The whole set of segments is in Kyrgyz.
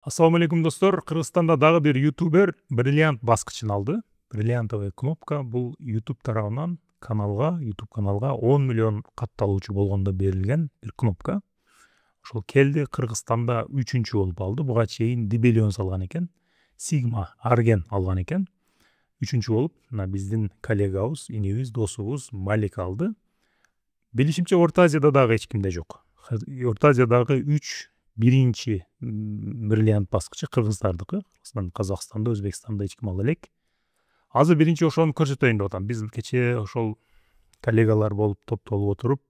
Ассаламу алейкум достор. Кыргызстанда дагы бир ютубер бриллиант баскычын алды. Бриллиантовая кнопка бул YouTube тарабынан YouTube каналга 10 миллион катталуучу болгондо берилген бир кнопка. Ошол келди Кыргызстанда 3-чү болуп алды. Буга чейин Дибелион салган экен. Sigma Argen алган экен. 3-чү болуп, мына биздин коллегабыз, инибиз, досубуз Малик алды. Билишимче Орто Азияда дагы эч кимде жок. Орто Азиядагы 3 биринчи бриллиант баскычы кыргыздардыкы. Казакстанда, Өзбекстанда эч ким ала элек. Азыр биринчи ошону көрсөтөйүн деп атам. Биз кечээ ошол коллегалар болуп топтолуп отуруп,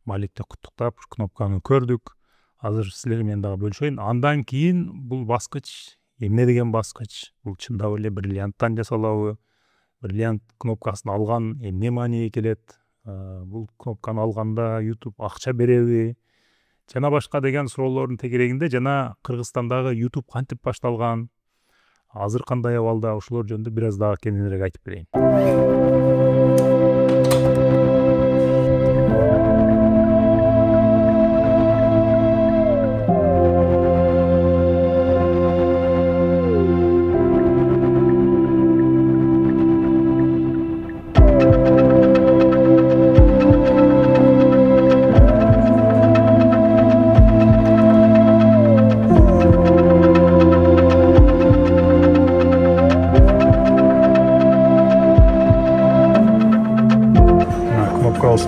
Маликти куттуктап, кнопканы көрдүк. Азыр силер менен дагы бөлүшөйүн. Андан кийин бул баскыч эмне деген баскыч? Бул чындап эле бриллианттан жасалабы? Бриллиант кнопкасын алган эмне мааниге келет? Бул кнопканы алганда YouTube акча береби? Жана башка деген суроолордун тегерегинде жана Кыргызстандагы YouTube кантип башталган, азыр кандай абалда, ошолор жөнүндө бир аз дагы кененирээк айтып берейин.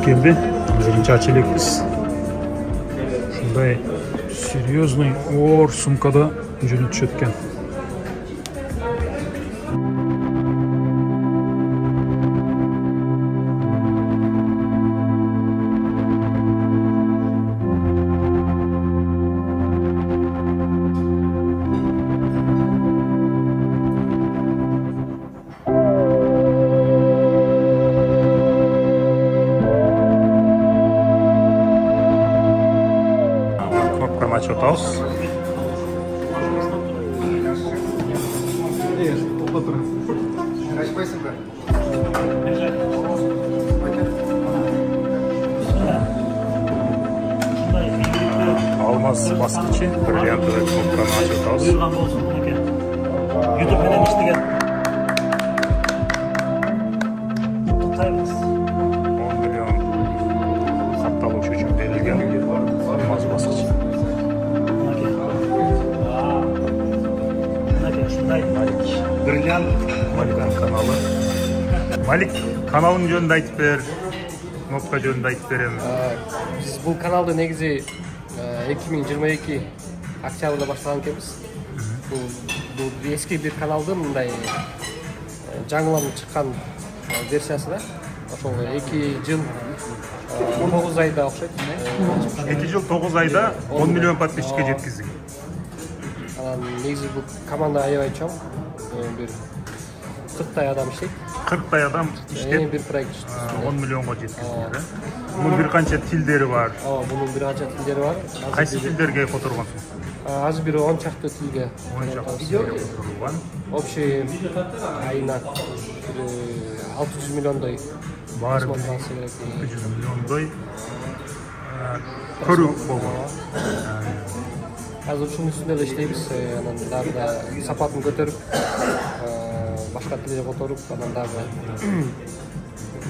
Келди. Биринчи ача элекпиз. Ушундай серьезный оор сумкада жөнөтүшөт экен. Açıp atабыз. Алмаз баскычы бриллиантовый кнопканы açıp atабыз. YouTube менен иштеген. 10 миллион катталуучу үчүн берилген алмаз баскычы. Бриллиант Малик каналы. Малик каналың жөнүндө айтып бер, кнопка жөнүндө айтып берем. Биз бул каналды негизи 2022 октябрда баштаган экенбиз. Бул эски бир каналдын мындай жаңыланып чыккан версиясы да. Ошол 2 жыл 9 айда окшойт. 2 жыл 9 айда 10 миллион подписчикке жеткиздик. Негизи бул команда аябай чоң. Бир 40 адам иштейт. 40 адам иштейт. Бир проект 10 миллионго жеткиздик. Бунун бир канча тилдери бар. Бунун бир канча тилдери бар. Кайсы тилдерге которгонсуң? Азыр бир 10 чакты тилге. 10 чакты тилге которулган. Общий айына 600 миллиондой бар. 600 миллиондой көрүү болгон. Азыр ушунун үстүндө эле иштейбиз. Анан дагы сапатын көтөрүп, башка тилге которуп, анан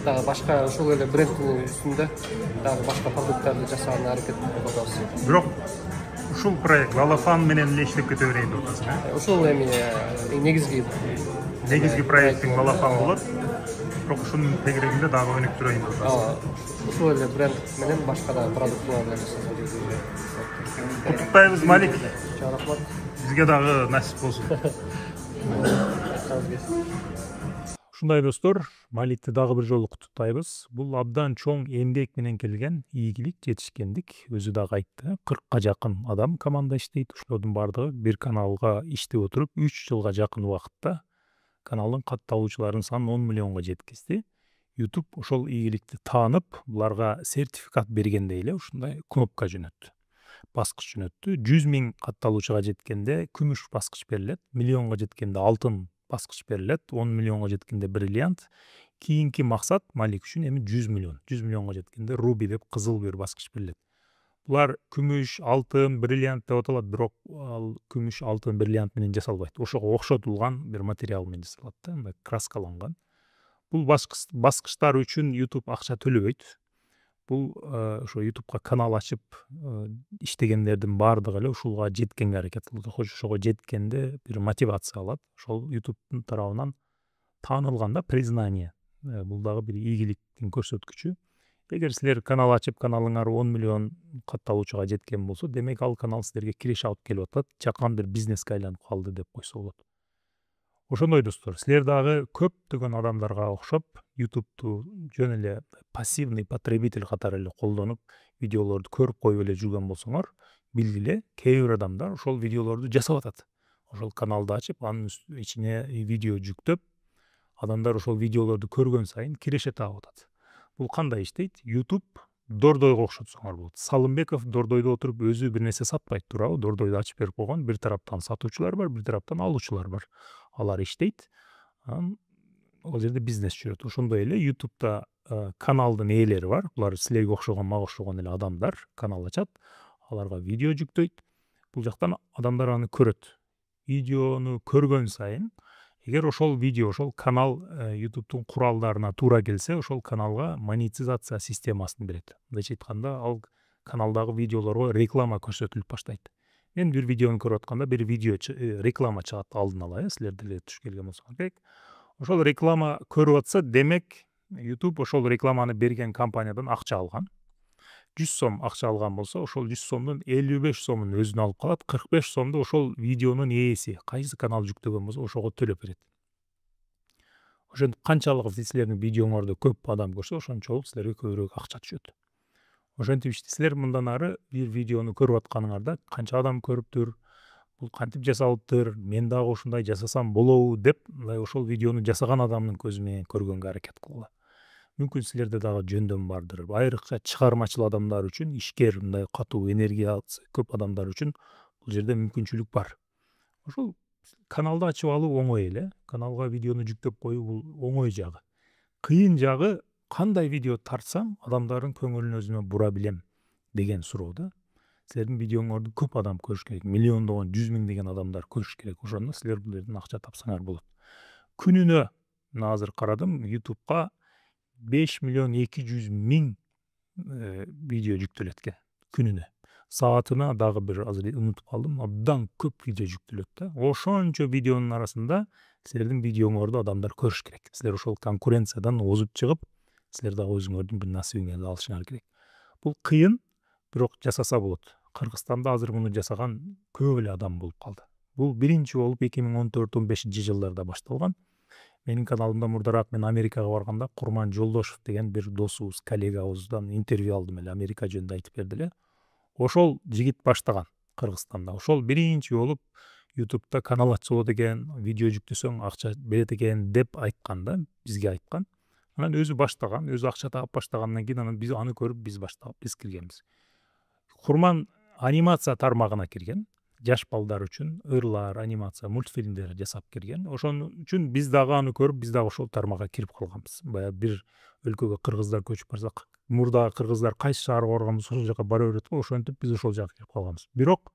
дагы башка ошол эле брендтин үстүндө дагы башка продукттарды жасаганга аракет кылып атабыз. Бирок ушул проект Балафан менен эле иштеп кете берейин деп атасың, э? Ошол эми негизги проекттин Балафан болот. Бирок ушунун тегерегинде дагы өнүктүрөйүн деп атасың. Ошол эле бренд менен башка да продукттарды жасайбыз. Куттуктайбыз, Малик. Рахмат. Бизге дагы насип болсун. Ушундай достор, Маликти дагы бир жолу куттуктайбыз. Бул абдан чоң эмгек менен келген ийгилик, жетишкендик. Өзү дагы айтты, 40ка жакын адам команда иштейт. Ошолордун бардыгы бир каналга иштеп отуруп, 3 жылга жакын убакытта каналдын катталуучуларынын санын 10 миллионго жеткизди. YouTube ошол ийгиликти таанып, буларга сертификат бергендей эле ушундай кнопка жөнөттү. Баскыч жөнөттү. 100 000 катталуучуга жеткенде күмүш баскыч берилет, миллионго жеткенде алтын баскыч берилет, 10 миллионго жеткенде бриллиант. Кийинки максат Малик үчүн эми 100 миллион. 100 миллионго жеткенде руби деп кызыл бир баскыч берилет. Булар күмүш, алтын, бриллиант деп аталат, бирок ал күмүш, алтын, бриллиант менен жасалбайт. Ошого окшотулган бир материал менен жасалат да, мындай краскаланган. Бул баскычтар үчүн YouTube акча төлөбөйт. Бул ошо YouTubeга канал ачып иштегендердин баардыгы эле ушуга жеткенге аракет кылат. Ошого жеткенде бир мотивация алат. Ошол YouTube'дун тарабынан таанылган да, признание. Бул дагы бир ийгиликтин көрсөткүчү. Эгер силер канал ачып, каналыңар 10 миллион катталуучуга жеткен болсо, демек ал канал силерге киреше алып келип атат, жакан бир бизнеске айланып калды деп койсо болот. Ошондой достор, силер дагы көптөгөн адамдарга окшоп, YouTube'ду жөн эле пассивный потребитель катары эле колдонуп, видеолорду көрүп коюп эле жүргөн болсоңор, билгиле, кээ бир адамдар ошол видеолорду жасап атат. Ошол каналды ачып, анын ичине видео жүктөп, адамдар ошол видеолорду көргөн сайын киреше таап атат. Бул кандай иштейт? YouTube Дордойго окшотсоңор болот. Салымбеков Дордойдо отуруп өзү бир нерсе сатпайт, туурабы? Дордойду ачып берип койгон, бир тараптан сатуучулар бар, бир тараптан алуучулар бар. Алар иштейт, ал жерде бизнес жүрөт. Ошондой эле YouTube'да каналдын ээлери бар. Булар силерге окшогон, мага окшогон эле адамдар канал ачат, аларга видео жүктөйт. Бул жактан адамдар аны көрөт. Видеону көргөн сайын, эгер ошол видео, ошол канал YouTube'дун куралдарына туура келсе, ошол каналга монетизация системасын берет. Мындайча айтканда, ал каналдагы видеолорго реклама көрсөтүлүп баштайт. Мен бир видеону көрүп атканда, бир видео реклама чыгат алдын ала, силер деле туш келген болсоңор керек. Ошол реклама көрүп атса, демек YouTube ошол рекламаны берген компаниядан акча алган. 100 сом акча алган болсо, ошол 100 сомдун 55 сомун өзүнө алып калат, 45 сомду ошол видеонун ээси, кайсы канал жүктөгөн болсо, ошого төлөп берет. Ошентип канчалык силердин видеоңорду көп адам көрсө, ошончолук силерге көбүрөөк акча түшөт. Ошентип силер мындан ары бир видеону көрүп атканыңарда канча адам көрүптүр, бул кантип жасалыптыр, мен дагы ушундай жасасам болобу деп, мындай ошол видеону жасаган адамдын көзү менен көргөнгө аракет кылгыла. Мүмкүн силерде дагы жөндөм бардыр. Айрыкча чыгармачыл адамдар үчүн, ишкер, мындай катуу энергиясы көп адамдар үчүн бул жерде мүмкүнчүлүк бар. Ошол каналды ачып алуу оңой эле, каналга видеону жүктөп коюу бул оңой жагы. Кыйын жагы, кандай видео тартсам адамдардын көңүлүн өзүмө бура билем деген суроо да. Силердин видеоңорду көп адам көрүш керек, миллиондогон, 100 миңдеген адамдар көрүш керек. Ошондо силер бул жерден акча тапсаңар болот. Күнүнө, мына азыр карадым, YouTube'га 5 миллион 200 миң видео жүктөлөт экен күнүнө. Саатына дагы бир азыр унутуп калдым, абдан көп видео жүктөлөт да. Ошончо видеонун арасында силердин видеоңорду адамдар көрүш керек. Силер ошол конкуренциядан озуп чыгып, силер дагы өзүңөрдүн бир насыбыңарды алышыңар керек. Бул кыйын, бирок жасаса болот. Кыргызстанда азыр муну жасаган көп эле адам болуп калды. Бул биринчи болуп 2014-15 жылдарда башталган. Менин каналымда мурдараак мен Америкага барганда Курман Жолдошов деген бир досубуз, коллегабыздан интервью алдым эле, Америка жөнүндө айтып берди эле. Ошол жигит баштаган Кыргызстанда. Ошол биринчи болуп YouTube'да канал ачса болот экен, видео жүктөсөң акча берет экен деп айткан да, бизге айткан. Анан өзү баштаган, өзү акча таап баштагандан кийин анан биз аны көрүп биз киргенбиз. Курман анимация тармагына кирген. Жаш балдар үчүн ырлар, анимация, мультфильмдер жасап кирген. Ошон үчүн биз дагы аны көрүп, биз дагы ошол тармакка кирип калганбыз. Баягы бир өлкөгө кыргыздар көчүп барсак, мурдагы кыргыздар кайсы шаарга барган болсо, ошол жака бара берет го, ошентип биз ошол жака кирип калганбыз. Бирок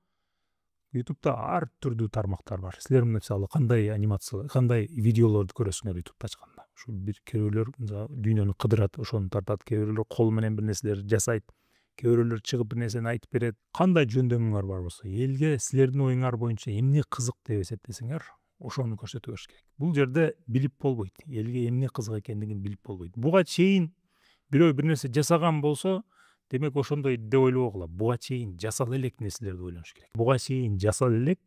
YouTube'да ар түрдүү тармактар бар. Силер мисалы кандай анимация, кандай видеолорду көрөсүңөр YouTube'да ачканда. Ушу бир кээ-бирлөр дүйнөнү кыдырат, ошону тартат, кээ-бирлөр кол менен бир нерселерди жасайт. Кээ-бирлөр чыгып бир нерсени айтып берет. Кандай жөндөмүңөр бар болсо, элге силердин оюңар боюнча эмне кызык деп эсептесеңер, ошону көрсөтө бериш керек. Бул жерде билип болбойт. Элге эмне кызык экендигин билип болбойт. Буга чейин бирөө бир нерсе жасаган болсо, демек ошондой деп ойлобогула. Буга чейин жасала элек нерселерди ойлонуш керек. Буга чейин жасала элек,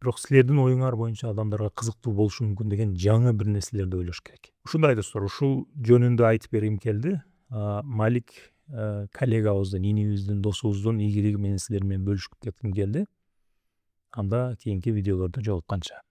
бирок силердин оюңар боюнча адамдарга кызыктуу болушу мүмкүн деген жаңы бир нерселерди ойлош керек. Ушундай достор, ушул жөнүндө айтып бергим келди. Малик коллегабыздын, инибиздин, досубуздун ийгилиги менен силер менен бөлүшүп кетким келди. Анда кийинки видеолордо жолукканча.